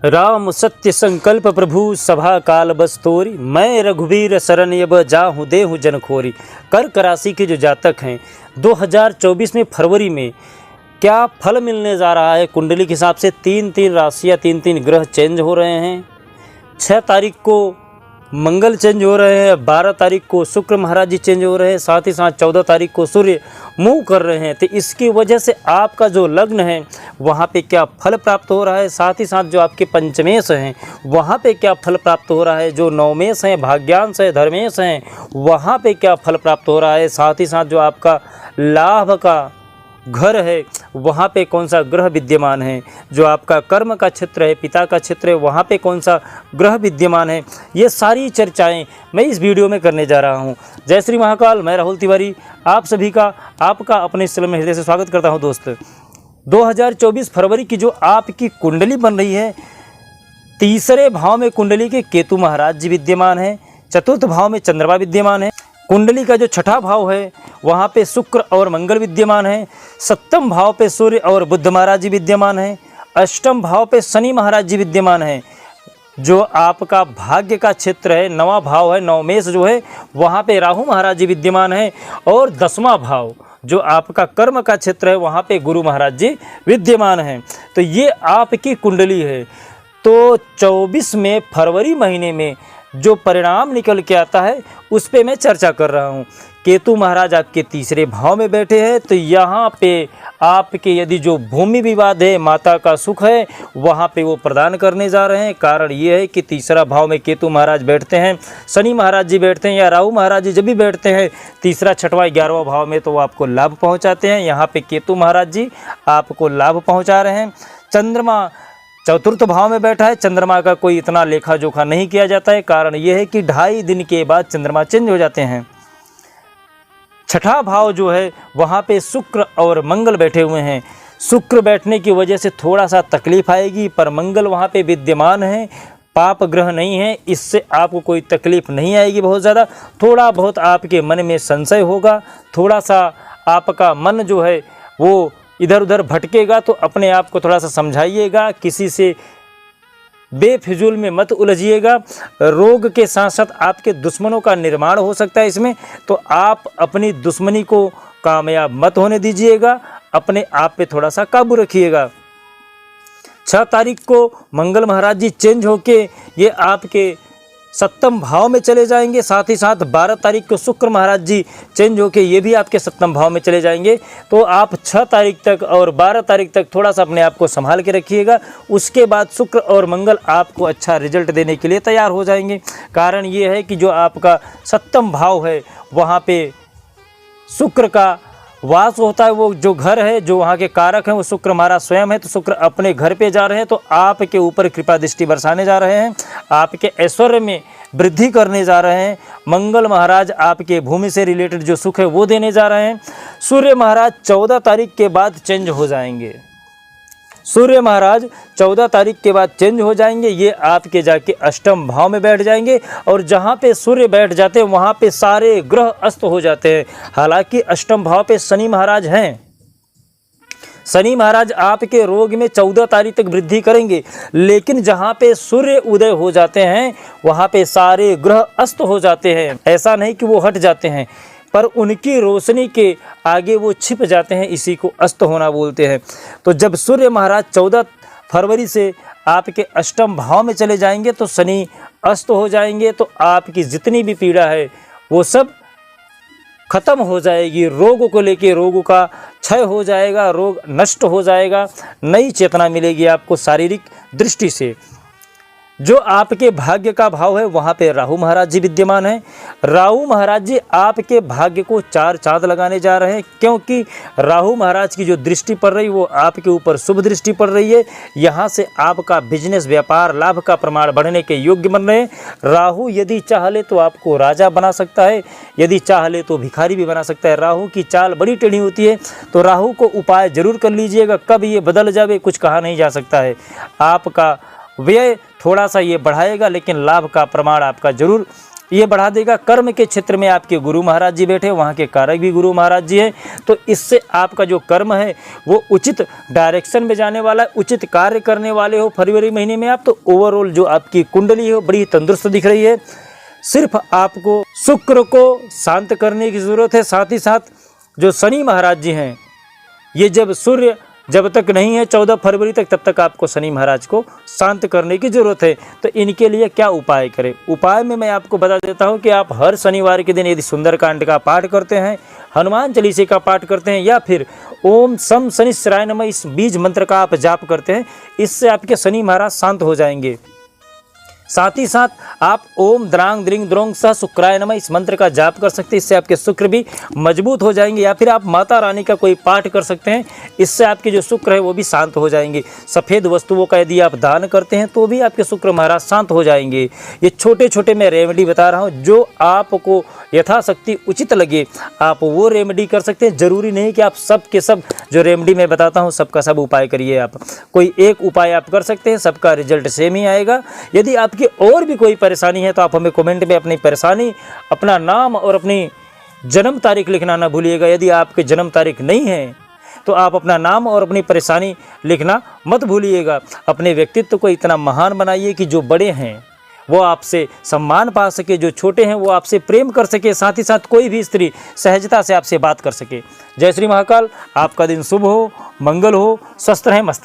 राम सत्य संकल्प प्रभु सभा काल बस तोरी, मैं रघुवीर शरण यब जाहूँ देहु जनखोरी। कर्क राशि के जो जातक हैं 2024 में फरवरी में क्या फल मिलने जा रहा है। कुंडली के हिसाब से तीन राशियाँ, तीन ग्रह चेंज हो रहे हैं। 6 तारीख को मंगल चेंज हो रहे हैं, 12 तारीख को शुक्र महाराज जी चेंज हो रहे हैं, साथ ही साथ 14 तारीख को सूर्य मूव कर रहे हैं। तो इसकी वजह से आपका जो लग्न है वहाँ पे क्या फल प्राप्त हो रहा है, साथ ही साथ जो आपके पंचमेश हैं वहाँ पे क्या फल प्राप्त हो रहा है, जो नवमेश हैं, भाग्यांश है, धर्मेश हैं, वहाँ पे क्या फल प्राप्त हो रहा है, साथ ही साथ जो आपका लाभ का घर है वहाँ पे कौन सा ग्रह विद्यमान है, जो आपका कर्म का क्षेत्र है, पिता का क्षेत्र है, वहाँ पे कौन सा ग्रह विद्यमान है, ये सारी चर्चाएं मैं इस वीडियो में करने जा रहा हूँ। जय श्री महाकाल। मैं राहुल तिवारी आप सभी का आपका अपने इस चैनल में हृदय से स्वागत करता हूँ। दोस्त 2024 फरवरी की जो आपकी कुंडली बन रही है, तीसरे भाव में कुंडली के केतु महाराज जी विद्यमान है, चतुर्थ भाव में चंद्रमा विद्यमान है, कुंडली का जो छठा भाव है वहाँ पे शुक्र और मंगल विद्यमान है, सप्तम भाव पे सूर्य और बुध महाराज जी विद्यमान है, अष्टम भाव पे शनि महाराज जी विद्यमान है। जो आपका भाग्य का क्षेत्र है, नवा भाव है, नवमेश जो है वहाँ पे राहु महाराज जी विद्यमान है, और 10वां भाव जो आपका कर्म का क्षेत्र है वहाँ पे गुरु महाराज जी विद्यमान हैं। तो ये आपकी कुंडली है। तो 24 में फरवरी महीने में जो परिणाम निकल के आता है उस पे मैं चर्चा कर रहा हूँ। केतु महाराज आपके तीसरे भाव में बैठे हैं, तो यहाँ पे आपके यदि जो भूमि विवाद है, माता का सुख है, वहाँ पे वो प्रदान करने जा रहे हैं। कारण ये है कि तीसरा भाव में केतु महाराज बैठते हैं, शनि महाराज जी बैठते हैं या राहु महाराज जी जब भी बैठते हैं तीसरा, छठवां, 11वां भाव में, तो वो आपको लाभ पहुँचाते हैं। यहाँ पे केतु महाराज जी आपको लाभ पहुँचा रहे हैं। चंद्रमा चतुर्थ भाव में बैठा है, चंद्रमा का कोई इतना लेखा जोखा नहीं किया जाता है। कारण यह है कि 2.5 दिन के बाद चंद्रमा चेंज हो जाते हैं। छठा भाव जो है वहाँ पे शुक्र और मंगल बैठे हुए हैं। शुक्र बैठने की वजह से थोड़ा सा तकलीफ आएगी, पर मंगल वहाँ पे विद्यमान है, पाप ग्रह नहीं है, इससे आपको कोई तकलीफ नहीं आएगी। बहुत ज़्यादा थोड़ा बहुत आपके मन में संशय होगा, थोड़ा सा आपका मन जो है वो इधर उधर भटकेगा, तो अपने आप को थोड़ा सा समझाइएगा, किसी से बेफिजूल में मत उलझिएगा। रोग के साथ साथ आपके दुश्मनों का निर्माण हो सकता है इसमें, तो आप अपनी दुश्मनी को कामयाब मत होने दीजिएगा, अपने आप पे थोड़ा सा काबू रखिएगा। 6 तारीख को मंगल महाराज जी चेंज होके ये आपके सप्तम भाव में चले जाएंगे, साथ ही साथ 12 तारीख को शुक्र महाराज जी चेंज होके ये भी आपके सप्तम भाव में चले जाएंगे। तो आप 6 तारीख तक और 12 तारीख तक थोड़ा सा अपने आप को संभाल के रखिएगा। उसके बाद शुक्र और मंगल आपको अच्छा रिजल्ट देने के लिए तैयार हो जाएंगे। कारण ये है कि जो आपका सप्तम भाव है वहाँ पे शुक्र का वास होता है, वो जो घर है, जो वहाँ के कारक हैं वो शुक्र महाराज स्वयं है। तो शुक्र अपने घर पे जा रहे हैं, तो आपके ऊपर कृपा दृष्टि बरसाने जा रहे हैं, आपके ऐश्वर्य में वृद्धि करने जा रहे हैं। मंगल महाराज आपके भूमि से रिलेटेड जो सुख है वो देने जा रहे हैं। सूर्य महाराज 14 तारीख के बाद चेंज हो जाएंगे। सूर्य महाराज 14 तारीख के बाद चेंज हो जाएंगे, ये आपके जाके अष्टम भाव में बैठ जाएंगे, और जहाँ पे सूर्य बैठ जाते हैं वहाँ पे सारे ग्रह अस्त हो जाते हैं। हालांकि अष्टम भाव पे शनि महाराज हैं, शनि महाराज आपके रोग में 14 तारीख तक वृद्धि करेंगे, लेकिन जहाँ पे सूर्य उदय हो जाते हैं वहाँ पे सारे ग्रह अस्त हो जाते हैं। ऐसा नहीं कि वो हट जाते हैं, पर उनकी रोशनी के आगे वो छिप जाते हैं, इसी को अस्त होना बोलते हैं। तो जब सूर्य महाराज 14 फरवरी से आपके अष्टम भाव में चले जाएंगे तो शनि अस्त हो जाएंगे, तो आपकी जितनी भी पीड़ा है वो सब खत्म हो जाएगी। रोग को लेके रोगों का क्षय हो जाएगा, रोग नष्ट हो जाएगा, नई चेतना मिलेगी आपको शारीरिक दृष्टि से। जो आपके भाग्य का भाव है वहाँ पे राहु महाराज जी विद्यमान हैं। राहु महाराज जी आपके भाग्य को 4 चांद लगाने जा रहे हैं, क्योंकि राहु महाराज की जो दृष्टि पड़ रही वो आपके ऊपर शुभ दृष्टि पड़ रही है। यहाँ से आपका बिजनेस, व्यापार, लाभ का प्रमाण बढ़ने के योग्य बन रहे हैं। राहु यदि चाह ले तो आपको राजा बना सकता है, यदि चाह ले तो भिखारी भी बना सकता है। राहु की चाल बड़ी टेढ़ी होती है, तो राहु को उपाय जरूर कर लीजिएगा। कब ये बदल जावे कुछ कहा नहीं जा सकता है। आपका व्यय थोड़ा सा ये बढ़ाएगा, लेकिन लाभ का प्रमाण आपका जरूर ये बढ़ा देगा। कर्म के क्षेत्र में आपके गुरु महाराज जी बैठे, वहाँ के कारक भी गुरु महाराज जी हैं, तो इससे आपका जो कर्म है वो उचित डायरेक्शन में जाने वाला है, उचित कार्य करने वाले हो फरवरी महीने में आप। तो ओवरऑल जो आपकी कुंडली है वो बड़ी तंदुरुस्त दिख रही है। सिर्फ आपको शुक्र को शांत करने की ज़रूरत है। साथ ही साथ जो शनि महाराज जी हैं, ये जब सूर्य जब तक नहीं है 14 फरवरी तक, तब तक आपको शनि महाराज को शांत करने की ज़रूरत है। तो इनके लिए क्या उपाय करें? उपाय में मैं आपको बता देता हूं कि आप हर शनिवार के दिन यदि सुंदरकांड का पाठ करते हैं, हनुमान चालीसा का पाठ करते हैं, या फिर ओम सम शनिश्चराय नमः इस बीज मंत्र का आप जाप करते हैं, इससे आपके शनि महाराज शांत हो जाएंगे। साथ ही साथ आप ओम द्रांग द्रिंग द्रोंग सह शुक्राय नमः इस मंत्र का जाप कर सकते हैं, इससे आपके शुक्र भी मजबूत हो जाएंगे। या फिर आप माता रानी का कोई पाठ कर सकते हैं, इससे आपके जो शुक्र है वो भी शांत हो जाएंगे। सफ़ेद वस्तुओं का यदि आप दान करते हैं तो भी आपके शुक्र महाराज शांत हो जाएंगे। ये छोटे छोटे मैं रेमेडी बता रहा हूँ, जो आपको यथाशक्ति उचित लगे आप वो रेमेडी कर सकते हैं। ज़रूरी नहीं कि आप सब के सब जो रेमेडी मैं बताता हूँ सबका सब उपाय करिए। आप कोई एक उपाय आप कर सकते हैं, सबका रिजल्ट सेम ही आएगा। यदि आपकी और भी कोई परेशानी है तो आप हमें कमेंट में अपनी परेशानी, अपना नाम और अपनी जन्म तारीख लिखना ना भूलिएगा। यदि आपकी जन्म तारीख नहीं है तो आप अपना नाम और अपनी परेशानी लिखना मत भूलिएगा। अपने व्यक्तित्व को इतना महान बनाइए कि जो बड़े हैं वो आपसे सम्मान पा सके, जो छोटे हैं वो आपसे प्रेम कर सके, साथ ही साथ कोई भी स्त्री सहजता से आपसे बात कर सके। जय श्री महाकाल। आपका दिन शुभ हो, मंगल हो, स्वस्थ रहें, मस्त रहें।